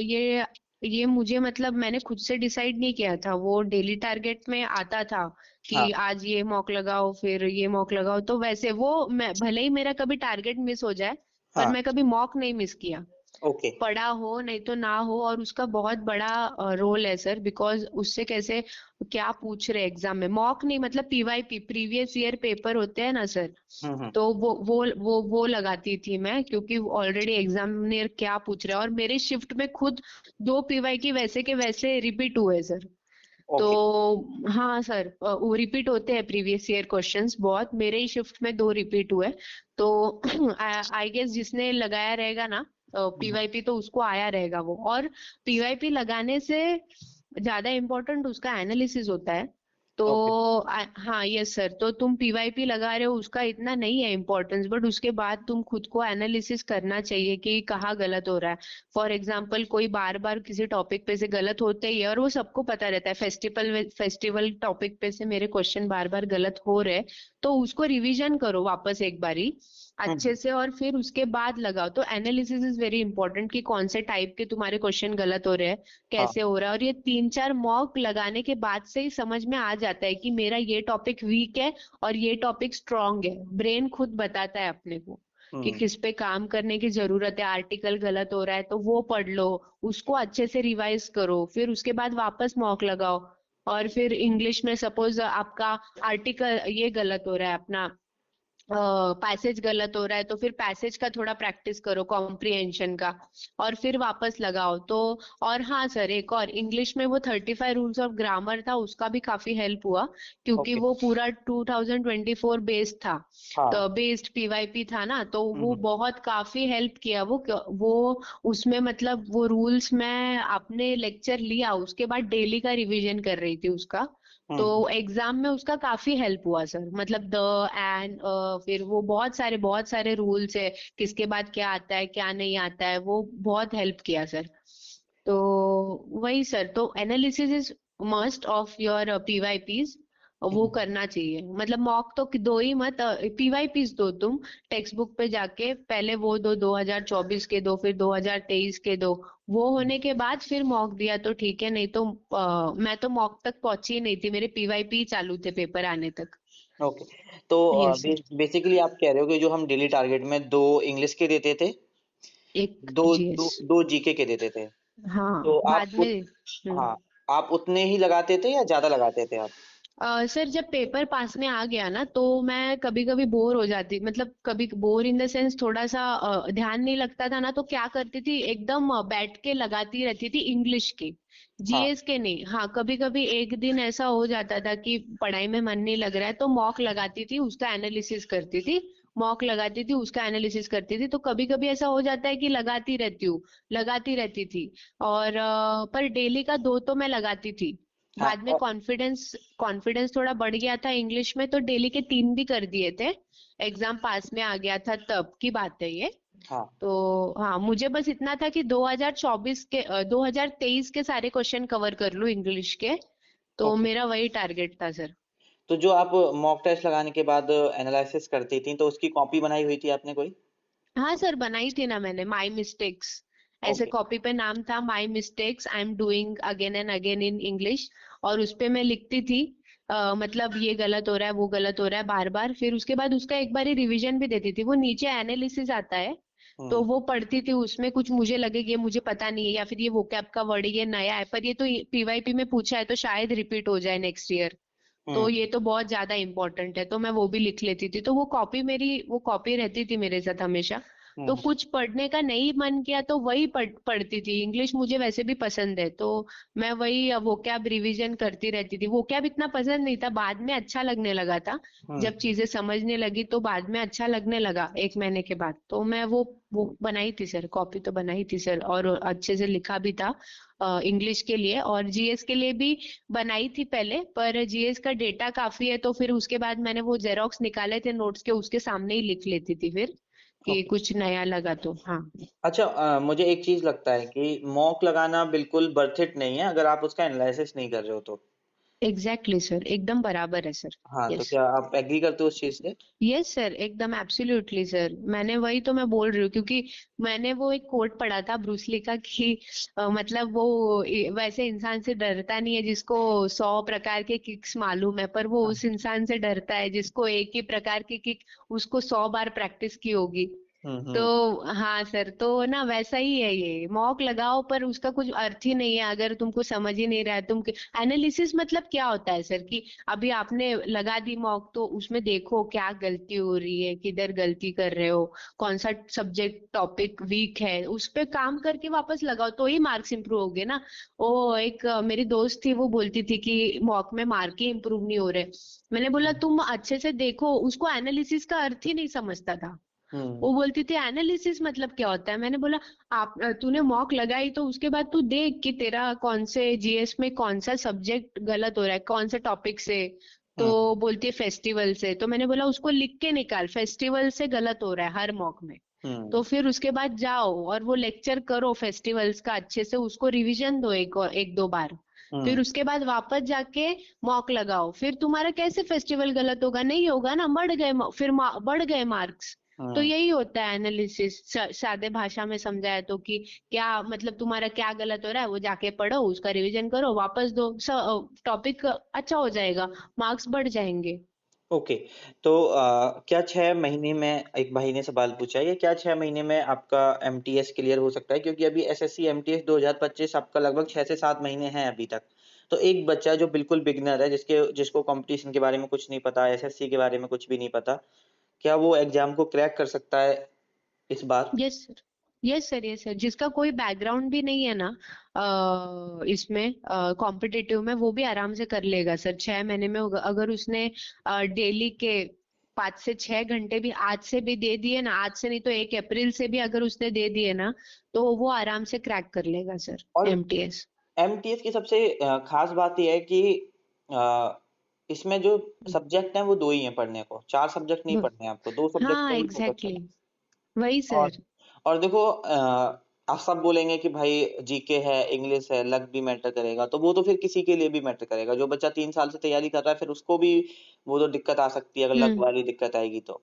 ये मुझे, मतलब मैंने खुद से डिसाइड नहीं किया था, वो डेली टारगेट में आता था हाँ कि आज ये मॉक लगाओ फिर ये मॉक लगाओ। तो वैसे वो, मैं भले ही मेरा कभी टारगेट मिस हो जाए, पर हाँ। मैं कभी मॉक नहीं मिस किया। ओके पढ़ा हो नहीं तो ना हो। और उसका बहुत बड़ा रोल है सर, बिकॉज उससे कैसे क्या पूछ रहे एग्जाम में, मॉक नहीं मतलब पीवाईपी, प्रीवियस ईयर पेपर होते हैं ना सर। हम्म। तो वो लगाती थी मैं, क्योंकि ऑलरेडी एग्जामिनर क्या पूछ रहा है। और मेरी शिफ्ट में खुद 2 पीवाई की वैसे के वैसे रिपीट हुए सर। तो ओके हाँ सर, वो रिपीट होते हैं प्रीवियस ईयर क्वेश्चंस बहुत। मेरे ही शिफ्ट में 2 रिपीट हुए। तो आई गेस जिसने लगाया रहेगा ना पीवाईपी, तो उसको आया रहेगा वो। और पीवाईपी लगाने से ज्यादा इम्पोर्टेंट उसका एनालिसिस होता है। तो ओके हाँ यस सर, तो तुम पीवाईपी लगा रहे हो उसका इतना नहीं है इम्पोर्टेंस, बट उसके बाद तुम खुद को एनालिसिस करना चाहिए कि कहाँ गलत हो रहा है। फॉर एग्जाम्पल कोई बार बार किसी टॉपिक पे से गलत होते ही है, और वो सबको पता रहता है फेस्टिवल टॉपिक पे से मेरे क्वेश्चन बार बार गलत हो रहे हैं। तो उसको रिवीजन करो वापस एक बारी अच्छे हम्म। से, और फिर उसके बाद लगाओ। तो एनालिसिस इज वेरी इंपॉर्टेंट कि कौन से टाइप के तुम्हारे क्वेश्चन गलत हो रहे हैं, हाँ कैसे हो रहा है। और ये 3-4 मॉक लगाने के बाद से ही समझ में आ जाता है कि मेरा ये टॉपिक वीक है और ये टॉपिक स्ट्रांग है। ब्रेन खुद बताता है अपने को कि हम्म। किस पे काम करने की जरूरत है। आर्टिकल गलत हो रहा है तो वो पढ़ लो, उसको अच्छे से रिवाइज करो, फिर उसके बाद वापस मॉक लगाओ। और फिर इंग्लिश में सपोज आपका आर्टिकल ये गलत हो रहा है, अपना पैसेज गलत हो रहा है, तो फिर पैसेज का थोड़ा प्रैक्टिस करो, कॉम्प्रिहेंशन का। और फिर वापस लगाओ तो। और हाँ सर, एक और इंग्लिश में वो 35 रूल्स ऑफ ग्रामर था, उसका भी काफी हेल्प हुआ, क्योंकि ओके वो पूरा 2024 बेस्ड था। हाँ। तो बेस्ड पीवाईपी था ना, तो वो हम्म। बहुत काफी हेल्प किया वो उसमें, मतलब वो रूल्स मैं अपने लेक्चर लिया उसके बाद डेली का रिवीजन कर रही थी उसका। तो हम्म। एग्जाम में उसका काफी हेल्प हुआ सर। मतलब द एंड फिर वो बहुत सारे रूल्स है, किसके बाद क्या आता है क्या नहीं आता है, वो बहुत हेल्प किया सर। तो वही सर, तो analysis is must of your PYPs. वो करना चाहिए। मतलब मॉक तो दो ही मत, पीवाईपीस दो तुम, टेक्स्ट बुक पे जाके पहले वो दो, 2024 के दो, फिर 2023 के दो। वो होने के बाद फिर मॉक दिया तो ठीक है, नहीं तो मैं तो मॉक तक पहुंची ही नहीं थी, मेरे पीवाईपी चालू थे पेपर आने तक। ओके। तो यस सर। बेसिकली आप कह रहे हो कि जो हम डेली टारगेट में 2 इंग्लिश के देते थे, एक 2 जीएस। 2 जीके के देते थे। हाँ तो बाद आप में। हाँ, आप उतने ही लगाते थे या ज़्यादा लगाते थे आप? सर जब पेपर पास में आ गया ना तो मैं कभी कभी बोर हो जाती, मतलब कभी बोर इन द सेंस थोड़ा सा ध्यान नहीं लगता था ना, तो क्या करती थी एकदम बैठ के लगाती रहती थी इंग्लिश के, हाँ, जीएस के नहीं। हाँ कभी कभी एक दिन ऐसा हो जाता था कि पढ़ाई में मन नहीं लग रहा है तो मॉक लगाती थी, उसका एनालिसिस करती थी। मॉक लगाती थी, उसका एनालिसिस करती थी, तो कभी कभी ऐसा हो जाता है कि लगाती रहती हूँ, लगाती रहती थी। और पर डेली का दो तो मैं लगाती थी। हाँ बाद में कॉन्फिडेंस कॉन्फिडेंस थोड़ा बढ़ गया था इंग्लिश में, तो डेली के तीन भी कर दिए थे। एग्जाम पास में आ गया था तब की बात है ये। हाँ, तो हाँ मुझे बस इतना था कि 2024 के 2023 के सारे क्वेश्चन कवर कर लूं इंग्लिश के, तो ओके। मेरा वही टारगेट था सर। तो जो आप मॉक टेस्ट लगाने के बाद एनालिसिस करती थीं, तो उसकी कॉपी बनाई हुई थी आपने कोई? हाँ सर बनाई थी ना मैंने, माई मिस्टेक्स, ऐसे ओके। कॉपी पे नाम था, my mistakes I am doing again and again in English. और उस पे मैं लिखती थी मतलब ये गलत हो रहा है, वो गलत हो रहा है, बार बार। फिर उसके बाद उसका एक बार रिवीजन भी देती थी। वो नीचे एनालिसिस आता है, तो हुँ, वो पढ़ती थी, उसमें कुछ मुझे लगे कि ये मुझे पता नहीं है, या फिर ये वोकैब का वर्ड ये नया है, पर ये तो पीवाईपी में पूछा है तो शायद रिपीट हो जाए नेक्स्ट ईयर, तो हुँ, ये तो बहुत ज्यादा इंपॉर्टेंट है, तो मैं वो भी लिख लेती थी। तो वो कॉपी रहती थी मेरे साथ हमेशा। हुँ, तो कुछ पढ़ने का नहीं मन किया तो वही पढ़ती थी। इंग्लिश मुझे वैसे भी पसंद है, तो मैं वही वोकैब रिवीजन करती रहती थी। वोकैब इतना पसंद नहीं था, बाद में अच्छा लगने लगा था। हुँ। जब चीजें समझने लगी तो बाद में अच्छा लगने लगा, एक महीने के बाद। तो मैं वो बनाई थी सर, कॉपी तो बनाई थी सर, और अच्छे से लिखा भी था इंग्लिश के लिए। और जीएस के लिए भी बनाई थी पहले, पर जीएस का डेटा काफी है, तो फिर उसके बाद मैंने वो जेरोक्स निकाले थे नोट्स के, उसके सामने ही लिख लेती थी फिर, कि ओके। कुछ नया लगा तो। हाँ अच्छा, मुझे एक चीज़ लगता है कि मॉक लगाना बिल्कुल वर्थ इट नहीं है, अगर आप उसका एनालिसिस नहीं कर रहे हो तो। एग्जैक्टली सर, एकदम बराबर है सर। हाँ, तो यस। क्या आप एग्री करते हो उस चीज़ से? यस सर, एकदम एब्सोल्युटली सर, मैंने वही तो मैं बोल रही हूँ, क्योंकि मैंने वो एक कोट पढ़ा था ब्रूसली का कि मतलब वो वैसे इंसान से डरता नहीं है जिसको 100 प्रकार के किक्स मालूम है, पर वो हाँ। उस इंसान से डरता है जिसको एक ही प्रकार की किक उसको 100 बार प्रैक्टिस की होगी। हुँ, तो हुँ। हाँ सर, तो ना वैसा ही है, ये मॉक लगाओ पर उसका कुछ अर्थ ही नहीं है अगर तुमको समझ ही नहीं रहा है। तुम एनालिसिस मतलब क्या होता है सर, कि अभी आपने लगा दी मॉक तो उसमें देखो क्या गलती हो रही है, किधर गलती कर रहे हो, कौन सा सब्जेक्ट टॉपिक वीक है, उस पे काम करके वापस लगाओ तो ही मार्क्स इंप्रूव होगे ना। वो एक मेरी दोस्त थी, वो बोलती थी कि मॉक में मार्क ही इंप्रूव नहीं हो रहे। मैंने बोला हुँ, तुम अच्छे से देखो, उसको एनालिसिस का अर्थ ही नहीं समझता था। हुँ, वो बोलती थी एनालिसिस मतलब क्या होता है। मैंने बोला आप तूने मॉक लगाई तो उसके बाद तू देख कि तेरा कौन से जीएस में कौन सा सब्जेक्ट गलत हो रहा है, कौन से टॉपिक से। तो हुँ, बोलती है फेस्टिवल से, तो मैंने बोला उसको लिख के निकाल, फेस्टिवल से गलत हो रहा है हर मॉक में। हुँ, तो फिर उसके बाद जाओ और वो लेक्चर करो फेस्टिवल्स का अच्छे से, उसको रिवीजन दो एक दो बार। फिर हुँ, उसके बाद वापस जाके मॉक लगाओ, फिर तुम्हारा कैसे फेस्टिवल गलत होगा, नहीं होगा ना, बढ़ गए फिर बढ़ गए मार्क्स। तो हुँ। यही होता है एनालिसिस, सादे भाषा में समझाया तो, कि क्या मतलब तुम्हारा क्या गलत हो रहा है, वो जाके पढ़ो, उसका रिवीजन करो, वापस दो, टॉपिक अच्छा हो जाएगा, मार्क्स बढ़ जाएंगे। ओके। तो क्या 6 महीने में एक भाई ने सवाल पूछा है, ये क्या 6 महीने में आपका एमटीएस क्लियर हो सकता है? क्योंकि अभी एसएससी एमटीएस 2025 आपका लगभग 6 से 7 महीने हैं अभी तक। तो एक बच्चा जो बिल्कुल बिगिनर है, जिसको कॉम्पिटिशन के बारे में कुछ नहीं पता, एसएससी के बारे में कुछ भी नहीं पता, क्या वो एग्ज़ाम को क्रैक कर सकता है इस बार? Yes sir, yes sir, yes sir, जिसका कोई बैकग्राउंड भी नहीं है ना इसमें कॉम्पिटिटिव में, वो भी आराम से कर लेगा सर 6 महीने में। अगर उसने डेली के 5 से 6 घंटे भी आज से भी दे दिए ना, आज से नहीं तो 1 अप्रैल से भी अगर उसने दे दिए ना, तो वो आराम से क्रैक कर लेगा सर और एमटीएस। एमटीएस की सबसे ख़ास बात ये है कि अ, इसमें जो सब्जेक्ट हैं वो 2 ही हैं पढ़ने को, 4 सब्जेक्ट नहीं पढ़ने हैं आपको, 2 सब्जेक्ट हाँ पे ही फ़ोकस एग्जैक्टली करना exactly. वही है। और सर। देखो, आप सब बोलेंगे कि भाई जीके है, इंग्लिश है, लक भी मैटर करेगा, तो वो तो फिर किसी के लिए भी मैटर करेगा। जो बच्चा 3 साल से तैयारी कर रहा है, फिर उसको भी वो तो दिक्कत आ सकती है, अगर लक हम्म वाली दिक्कत आएगी तो।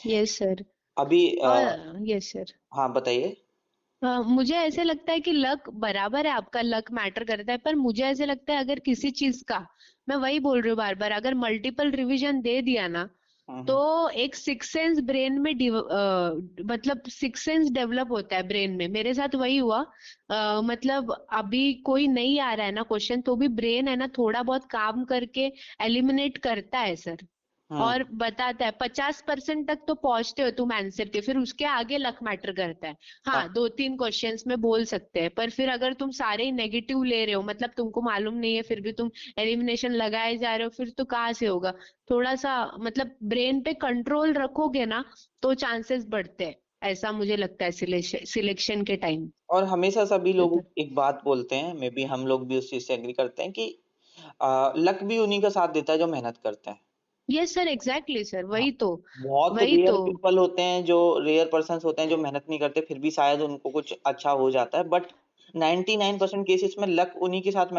Yes sir. अभी और यस सर, हाँ, बताइए? मुझे ऐसे लगता है कि लक बराबर है, आपका लक मैटर करता है, पर मुझे ऐसे लगता है अगर किसी चीज का, मैं वही बोल रही हूँ बार बार, अगर मल्टीपल रिवीजन दे दिया ना, हुँ, तो हुँ। एक सिक्स सेंस ब्रेन में मतलब सिक्स सेंस डेवलप होता है ब्रेन में। मेरे साथ वही हुआ। मतलब अभी कोई नहीं आ रहा है ना क्वेश्चन, तो भी ब्रेन है ना थोड़ा बहुत काम करके एलिमिनेट करता है सर, हुँ, और बताता है 50% तक तो पहुंचते हो तुम आंसर के, फिर उसके आगे लक मैटर करता है। हाँ, हाँ, 2-3 क्वेश्चंस में बोल सकते हैं, पर फिर अगर तुम सारे ही नेगेटिव ले रहे हो, मतलब तुमको मालूम नहीं है फिर भी तुम एलिमिनेशन लगाए जा रहे हो, फिर तो कहाँ से होगा। थोड़ा सा मतलब ब्रेन पे कंट्रोल रखोगे ना, तो चांसेस बढ़ते हैं, ऐसा मुझे लगता है सिलेक्शन के टाइम। और हमेशा सभी लोग पेपर। एक बात बोलते हैं, मे बी हम लोग भी उस चीज़ से एग्री करते हैं कि लक भी उन्हीं का साथ देता है जो मेहनत करते हैं। यस सर, एग्जैक्टली सर, हाँ, वही तो। बहुत वही रेयर तो। पीपल होते हैं, जो रेयर पर्सन्स होते हैं जो मेहनत नहीं करते, फिर भी शायद उनको कुछ अच्छा हो जाता है, बट 99% केसेस में लक उन्हीं के साथ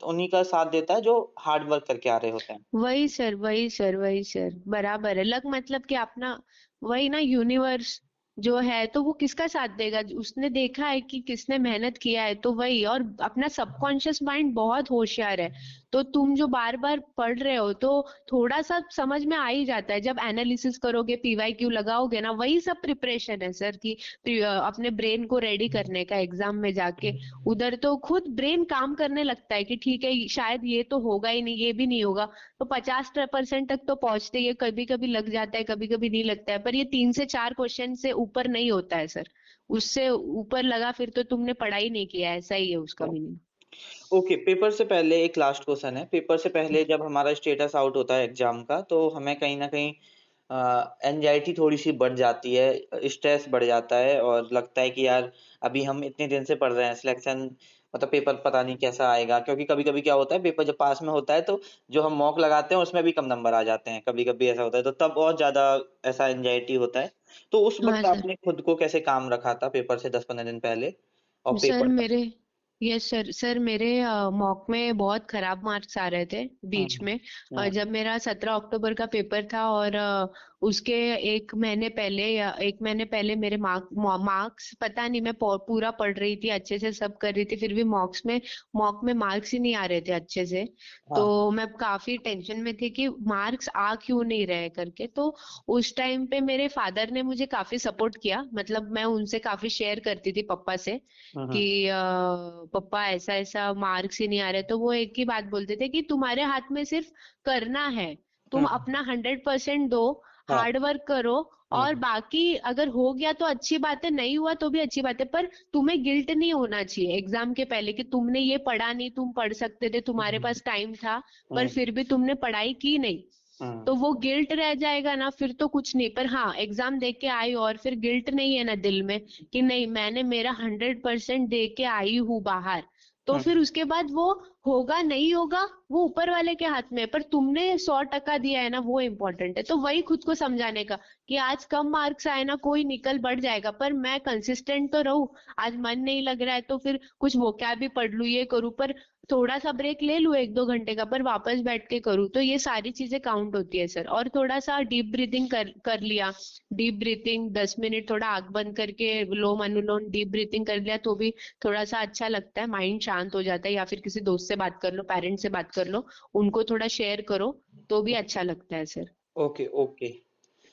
उन्हीं का साथ देता है जो हार्ड वर्क करके आ रहे होते हैं। वही सर, वही सर, वही सर, बराबर है। लक मतलब कि अपना, वही ना, यूनिवर्स जो है तो वो किसका साथ देगा, उसने देखा है कि किसने मेहनत किया है, तो वही। और अपना सबकॉन्शियस माइंड बहुत होशियार है, तो तुम जो बार बार पढ़ रहे हो तो थोड़ा सा समझ में आ ही जाता है। जब एनालिसिस करोगे, पीवाईक्यू लगाओगे ना, वही सब प्रिपरेशन है सर, कि अपने ब्रेन को रेडी करने का एग्जाम में जाके। उधर तो खुद ब्रेन काम करने लगता है कि ठीक है, शायद ये तो होगा ही नहीं, ये भी नहीं होगा, तो 50% तक तो पहुंचते ही है। कभी कभी लग जाता है, कभी कभी नहीं लगता है, पर ये 3 से 4 क्वेश्चन से ऊपर नहीं होता है सर। उससे ऊपर लगा फिर तो तुमने पढ़ाई नहीं किया, ऐसा ही है उसका मीनिंग। ओके, पेपर से पहले एक लास्ट क्वेश्चन है। पेपर से पहले जब हमारा स्टेटस आउट होता है एग्ज़ाम का, तो हमें कहीं न कहीं एंग्ज़ायटी थोड़ी-सी बढ़ जाती है, स्ट्रेस बढ़ जाता है और लगता है कि यार अभी हम इतने दिन से पढ़ रहे हैं, सिलेक्शन मतलब पेपर पता नहीं कैसा आएगा। क्योंकि कभी-कभी क्या होता है, पेपर जब पास में होता है तो जो हम मॉक लगाते हैं उसमें भी कम नंबर आ जाते हैं, कभी-कभी ऐसा होता है, तो तब और ज़्यादा ऐसा एंग्ज़ायटी होता है। तो उस हाँ वक़्त सर। आपने खुद को कैसे काम रखा था पेपर से 10-15 दिन पहले और सर पेपर तक? मेरे यस सर, सर मेरे मॉक में बहुत खराब मार्क्स आ रहे थे हुँ, बीच में। हुँ। जब मेरा 17 अक्टूबर का पेपर था, और उसके 1 महीने पहले या 1 महीने पहले मेरे मार्क्स पता नहीं, मैं पूरा पढ़ रही थी अच्छे से, सब कर रही थी, फिर भी मॉक में मार्क्स ही नहीं आ रहे थे अच्छे से। तो हाँ, मैं काफी टेंशन में थी कि मार्क्स आ क्यों नहीं रहे करके। तो उस टाइम पे मेरे फादर ने मुझे काफी सपोर्ट किया, मतलब मैं उनसे काफी शेयर करती थी पापा से, हुँ, कि हुँ, पापा ऐसा ऐसा मार्क्स ही नहीं आ रहे, तो वो एक ही बात बोलते थे कि तुम्हारे हाथ में सिर्फ करना है, तुम हुँ, अपना 100% दो, हाँ, हार्ड वर्क करो, हुँ, और बाकी अगर हो गया तो अच्छी बात है, नहीं हुआ तो भी अच्छी बात है, पर तुम्हें गिल्ट नहीं होना चाहिए एग्जाम के पहले कि तुमने ये पढ़ा नहीं, तुम पढ़ सकते थे, तुम्हारे हुँ, पास टाइम था, पर हुँ, फिर भी तुमने पढ़ाई की नहीं। हुँ, तो वो गिल्ट रह जाएगा ना, फिर तो कुछ नहीं। पर हाँ, एग्जाम दे के आई और फिर गिल्ट नहीं है ना दिल में, कि नहीं मैंने मेरा 100% दे के आई हूँ बाहर, तो हुँ, फिर उसके बाद वो होगा नहीं होगा वो ऊपर वाले के हाथ में है, पर तुमने 100% दिया है ना, वो इम्पोर्टेंट है। तो वही खुद को समझाने का कि आज कम मार्क्स आए ना, कोई निकल बढ़ जाएगा, पर मैं कंसिस्टेंट तो रहूं। आज मन नहीं लग रहा है तो फिर कुछ वोकैब भी पढ़ लूं, ये करूं, पर थोड़ा सा ब्रेक ले लूं 1-2 घंटे का, पर वापस बैठ के करूँ, तो ये सारी चीजें काउंट होती है सर। और थोड़ा सा डीप ब्रीथिंग कर लिया, डीप ब्रीथिंग 10 मिनट थोड़ा आंख बंद करके लोम अनुलोम डीप ब्रीथिंग कर लिया, तो भी थोड़ा सा अच्छा लगता है, माइंड शांत हो जाता है। या फिर किसी दोस्त से बात कर लो, पेरेंट्स से बात कर लो, उनको थोड़ा शेयर करो, तो भी अच्छा लगता है सर। Okay, okay.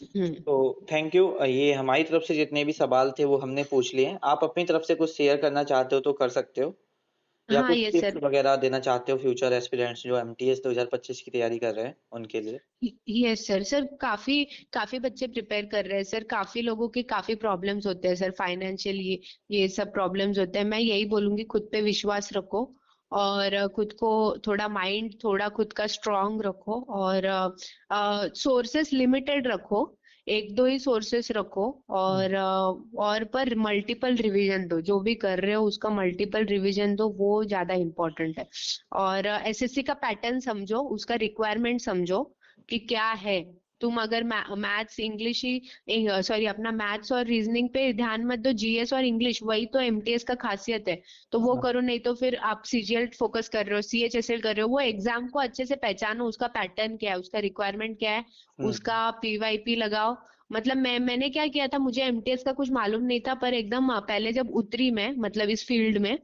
हम्म। तो थैंक यू ये हमारी तरफ से जितने भी सवाल थे वो हमने पूछ लिए हैं। आप अपनी तरफ से कुछ शेयर करना चाहते हो तो कर सकते हो या हाँ कुछ ये टिप्स सर। वगैरह देना चाहते हो फ्यूचर एस्पिरेंट्स जो एमटीएस 2025 की तैयारी कर रहे हैं उनके लिए? यस सर, सर काफी काफी बच्चे प्रिपेयर कर रहे हैं सर, काफी लोगों के काफी प्रॉब्लम्स होते हैं सर, फाइनेंशियल, ये सब प्रॉब्लम्स होते हैं। मैं यही बोलूंगी, खुद पे विश्वास रखो, और खुद को थोड़ा माइंड थोड़ा खुद का स्ट्रांग रखो, और सोर्सेस लिमिटेड रखो, 1-2 ही सोर्सेस रखो, हुँ, और पर मल्टीपल रिवीजन दो, जो भी कर रहे हो उसका मल्टीपल रिवीजन दो, वो ज्यादा इम्पोर्टेंट है। और एसएससी का पैटर्न समझो, उसका रिक्वायरमेंट समझो कि क्या है, तुम अगर मैथ्स इंग्लिश ही सॉरी अपना मैथ्स और रीजनिंग पे ध्यान मत दो, जीएस और इंग्लिश वही तो एमटीएस का खासियत है, तो वो हाँ करो। नहीं तो फिर आप सीजीएल फोकस कर रहे हो, सीएचएसएल कर रहे हो, वो एग्जाम को अच्छे से पहचानो, उसका पैटर्न क्या है, उसका रिक्वायरमेंट क्या है, उसका पीवाईपी लगाओ। मतलब मैंने क्या किया था, मुझे एमटीएस का कुछ मालूम नहीं था, पर एकदम पहले जब उतरी मैं मतलब इस फील्ड में,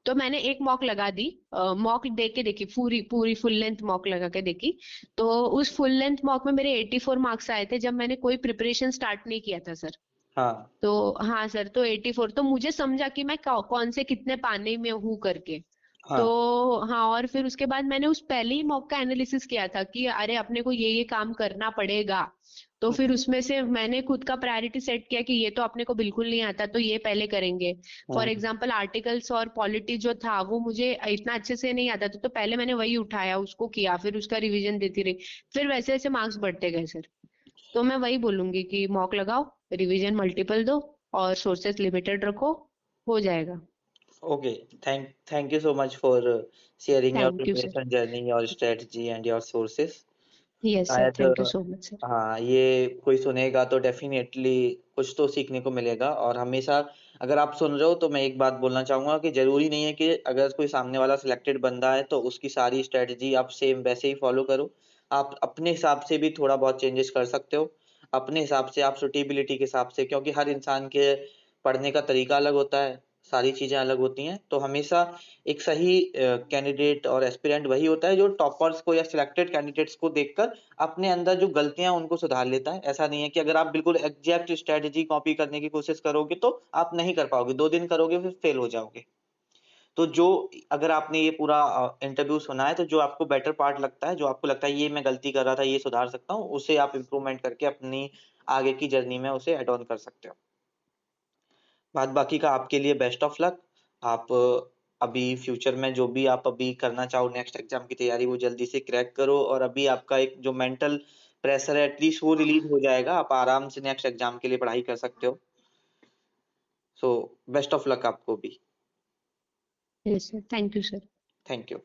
तो मैंने एक मॉक लगा दी, मॉक दे के देखी, पूरी पूरी फुल लेंथ मॉक लगा के देखी। तो उस फुल लेंथ मॉक में मेरे 84 मार्क्स आए थे, जब मैंने कोई प्रिपरेशन स्टार्ट नहीं किया था सर। हाँ तो हाँ सर, तो 84, तो मुझे समझा कि मैं कौन से कितने पानी में हूँ करके। तो हाँ हाँ, और फिर उसके बाद मैंने उस पहले ही मॉक का एनालिसिस किया था कि अरे अपने को ये काम करना पड़ेगा। तो फिर उसमें से मैंने खुद का प्रायोरिटी सेट किया कि ये तो अपने को बिल्कुल नहीं आता, तो ये पहले करेंगे। फॉर हम्म, एग्जांपल आर्टिकल्स और पॉलिटी जो था वो मुझे इतना अच्छे से नहीं आता था, तो पहले मैंने वही उठाया, उसको किया, फिर उसका रिवीजन देती रही। फिर वैसे वैसे मार्क्स बढ़ते गए सर। तो मैं वही बोलूंगी कि मॉक लगाओ, रिवीजन मल्टीपल दो, और सोर्सेस लिमिटेड रखो, हो जाएगा। Okay. Thank you so much for sharing your thank you sir. Preparation journey, your strategy and your sources. Yes sir, शायद thank you so much sir. हाँ, ये कोई सुनेगा तो डेफिनेटली कुछ तो सीखने को मिलेगा। और हमेशा अगर आप सुन रहे हो तो मैं एक बात बोलना चाहूँगा कि ज़रूरी नहीं है कि अगर कोई सामने वाला सिलेक्टेड बंदा है तो उसकी सारी स्ट्रैटेजी आप सेम वैसे ही फ़ॉलो करो। आप अपने हिसाब से भी थोड़ा बहुत चेंजेस कर सकते हो। अपने हिसाब से आप सूटेबिलिटी के हिसाब से, क्योंकि हर इंसान के पढ़ने का तरीका अलग होता है, सारी चीज़ें अलग होती हैं। तो हमेशा एक सही कैंडिडेट और एस्पिरेंट वही होता है जो टॉपर्स को या सिलेक्टेड कैंडिडेट्स को देखकर अपने अंदर जो गलतियाँ हैं उनको सुधार लेता है। ऐसा नहीं है कि अगर आप बिल्कुल एग्ज़ैक्ट स्ट्रैटेजी कॉपी करने की कोशिश करोगे तो आप नहीं कर पाओगे, 2 दिन करोगे फिर फेल हो जाओगे। तो जो अगर आपने ये पूरा इंटरव्यू सुना है तो जो आपको बेटर पार्ट लगता है, जो आपको लगता है ये मैं गलती कर रहा था, ये सुधार सकता हूँ, उसे आप इम्प्रूवमेंट करके अपनी आगे की जर्नी में उसे ऐड ऑन कर सकते हो। बाद बाकी का आपके लिए बेस्ट ऑफ लक। आप अभी फ्यूचर में जो भी आप अभी करना चाहो नेक्स्ट एग्ज़ाम की तैयारी वो जल्दी से क्रैक करो, और अभी आपका एक जो मेंटल प्रेशर है एटलीस्ट वो रिलीज़ हो जाएगा। आप आराम से नेक्स्ट एग्ज़ाम के लिए पढ़ाई कर सकते हो। सो बेस्ट ऑफ लक आपको भी। Yes sir, thank you sir. Thank you.